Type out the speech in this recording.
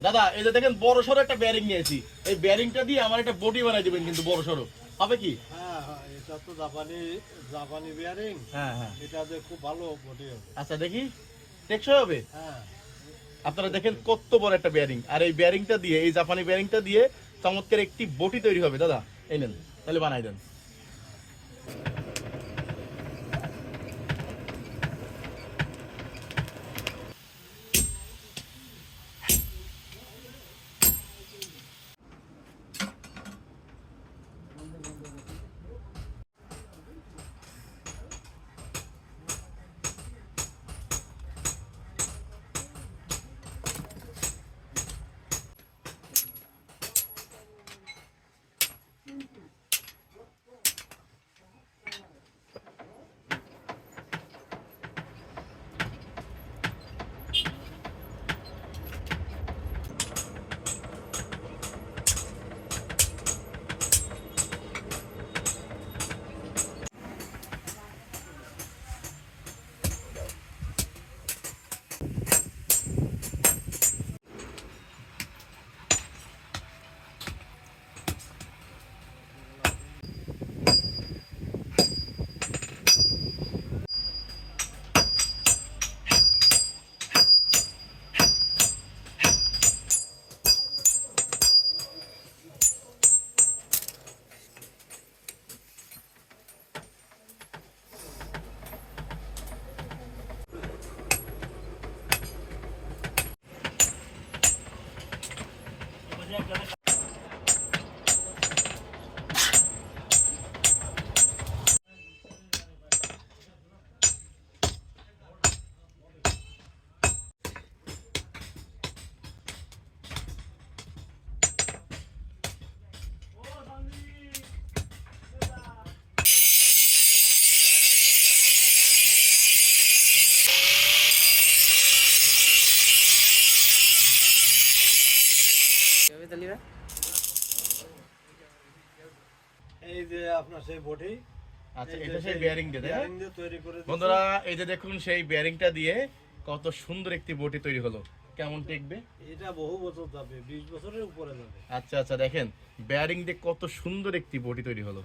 দাদা এই যে দেখেন বড় সড়ো একটা বেয়ারিং নিয়েছি, এই বেয়ারিংটা দিয়ে আমার একটা বডি বানাই দিবেন কিন্তু বড় সড়ো হবে কি? হ্যাঁ হ্যাঁ, এটা তো জাপানি জাপানি বিয়ারিং। হ্যাঁ হ্যাঁ, এটা যে খুব ভালো বডি হবে। আচ্ছা দেখি টেকসই হবে। হ্যাঁ, আপনারা দেখেন কত বড় একটা বেয়ারিং, আর এই বেয়ারিংটা দিয়ে, এই জাপানি বেয়ারিংটা দিয়ে চমৎকার একটি বটি তৈরি হবে। দাদা এই নেন, তাহলে বানাই দেন। এই যে আপনার সেই বডি। আচ্ছা এটা সেই বেয়ারিং দিয়ে, তাই না? বিয়ারিং দিয়ে তৈরি করে দিচ্ছি। বন্ধুরা এই যে দেখুন সেই বেয়ারিংটা দিয়ে কত সুন্দর একটি বটি তৈরি হলো। কেমন টেকবে? এটা বহু বছর যাবে, 20 বছরের উপরে যাবে। আচ্ছা আচ্ছা, দেখেন বেয়ারিং দিয়ে কত সুন্দর একটি বটি তৈরি হলো।